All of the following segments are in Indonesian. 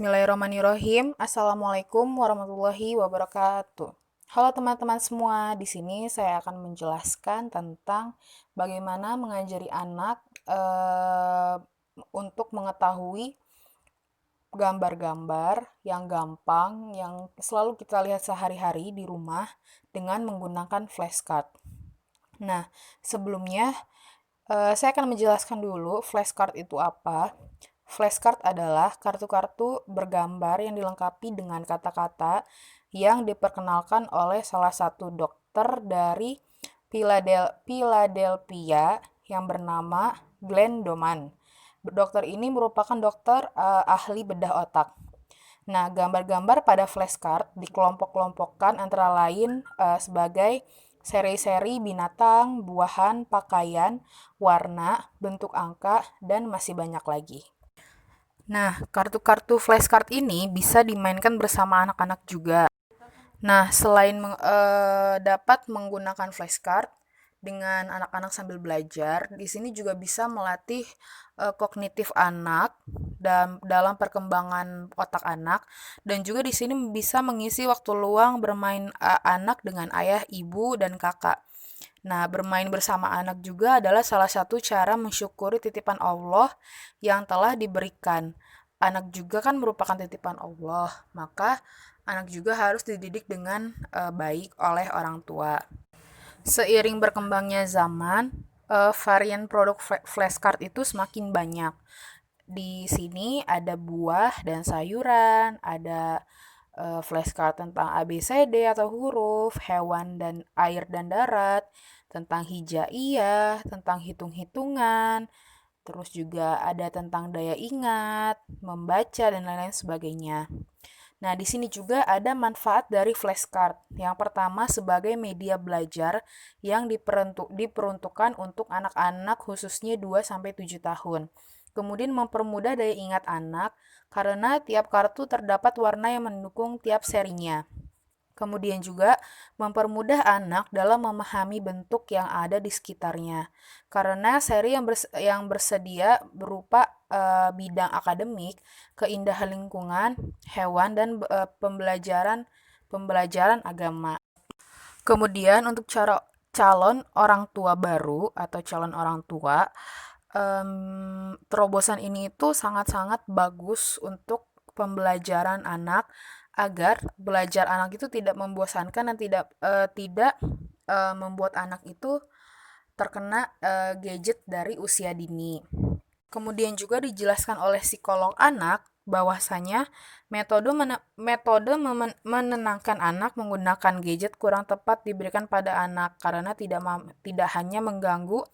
Bismillahirrahmanirrahim. Assalamualaikum warahmatullahi wabarakatuh. Halo teman-teman semua, di sini saya akan menjelaskan tentang bagaimana mengajari anak untuk mengetahui gambar-gambar yang gampang, yang selalu kita lihat sehari-hari di rumah dengan menggunakan flashcard. Nah, sebelumnya saya akan menjelaskan dulu flashcard itu apa. Flashcard adalah kartu-kartu bergambar yang dilengkapi dengan kata-kata yang diperkenalkan oleh salah satu dokter dari Philadelphia yang bernama Glenn Doman. Dokter ini merupakan dokter ahli bedah otak. Nah, gambar-gambar pada flashcard dikelompok-kelompokkan antara lain sebagai seri-seri binatang, buahan, pakaian, warna, bentuk angka, dan masih banyak lagi. Nah, kartu-kartu flashcard ini bisa dimainkan bersama anak-anak juga. Nah, selain dapat menggunakan flashcard dengan anak-anak sambil belajar, di sini juga bisa melatih kognitif anak dalam perkembangan otak anak, dan juga di sini bisa mengisi waktu luang bermain anak dengan ayah, ibu, dan kakak. Nah, bermain bersama anak juga adalah salah satu cara mensyukuri titipan Allah yang telah diberikan. Anak juga kan merupakan titipan Allah, maka anak juga harus dididik dengan baik oleh orang tua. Seiring berkembangnya zaman, varian produk flashcard itu semakin banyak. Di sini ada buah dan sayuran, ada flashcard tentang ABCD atau huruf, hewan dan air dan darat, tentang hijaiyah, tentang hitung-hitungan, terus juga ada tentang daya ingat, membaca, dan lain-lain sebagainya. Nah, di sini juga ada manfaat dari flashcard. Yang pertama, sebagai media belajar yang diperuntukkan untuk anak-anak khususnya 2-7 tahun. Kemudian mempermudah daya ingat anak karena tiap kartu terdapat warna yang mendukung tiap serinya. Kemudian juga mempermudah anak dalam memahami bentuk yang ada di sekitarnya. Karena seri yang bersedia berupa bidang akademik, keindahan lingkungan, hewan, dan pembelajaran agama. Kemudian untuk calon orang tua baru atau calon orang tua, terobosan ini itu sangat-sangat bagus untuk pembelajaran anak agar belajar anak itu tidak membosankan dan tidak membuat anak itu terkena gadget dari usia dini. Kemudian juga dijelaskan oleh psikolog anak bahwasanya metode menenangkan anak menggunakan gadget kurang tepat diberikan pada anak karena tidak hanya mengganggu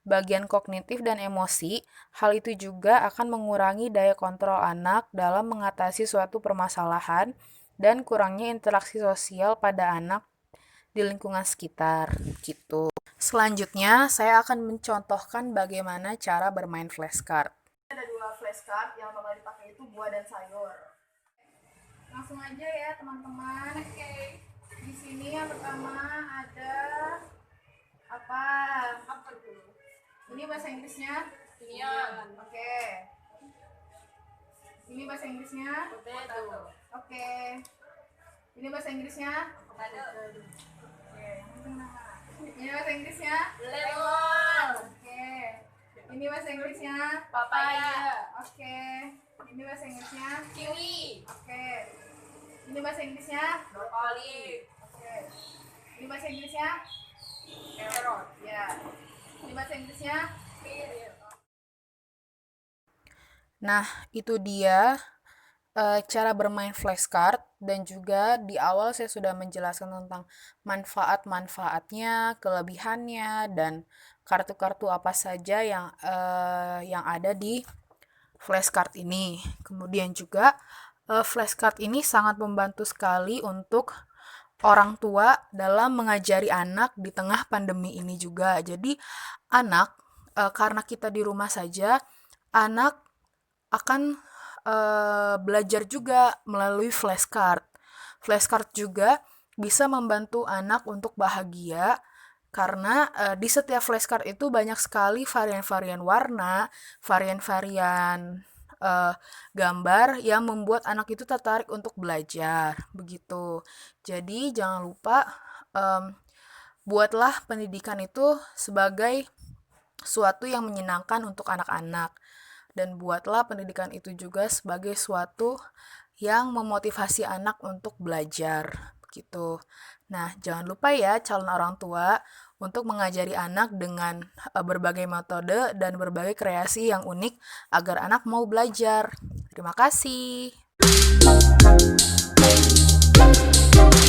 bagian kognitif dan emosi, hal itu juga akan mengurangi daya kontrol anak dalam mengatasi suatu permasalahan dan kurangnya interaksi sosial pada anak di lingkungan sekitar, gitu. Selanjutnya, saya akan mencontohkan bagaimana cara bermain flashcard. Ada dua flashcard yang bakal dipakai itu buah dan sayur. Langsung aja ya teman-teman. Oke. Di sini yang pertama ada apa? Apa dulu? Ini bahasa Inggrisnya? Onion. Oke. Ini bahasa Inggrisnya? Potato. Oke. Ini bahasa Inggrisnya? Avocado. Oke. Ini bahasa Inggrisnya? Lemon. Oke. Ini bahasa Inggrisnya? Papaya. Oke. Ini bahasa Inggrisnya? Kiwi. Oke. Ini bahasa Inggrisnya? Brokoli. Oke. Ini bahasa Inggrisnya? Carrot. Ya. Ini bahasa Inggrisnya? Pear. Nah, itu dia cara bermain flashcard, dan juga di awal saya sudah menjelaskan tentang manfaat-manfaatnya, kelebihannya, dan kartu-kartu apa saja yang ada di flashcard ini. Kemudian juga flashcard ini sangat membantu sekali untuk orang tua dalam mengajari anak di tengah pandemi ini juga. Jadi anak karena kita di rumah saja, anak akan belajar juga melalui flashcard. Flashcard juga bisa membantu anak untuk bahagia karena di setiap flashcard itu banyak sekali varian-varian warna, varian-varian gambar yang membuat anak itu tertarik untuk belajar, begitu. Jadi jangan lupa buatlah pendidikan itu sebagai suatu yang menyenangkan untuk anak-anak. Dan buatlah pendidikan itu juga sebagai suatu yang memotivasi anak untuk belajar, begitu. Nah, jangan lupa ya calon orang tua untuk mengajari anak dengan berbagai metode dan berbagai kreasi yang unik agar anak mau belajar. Terima kasih.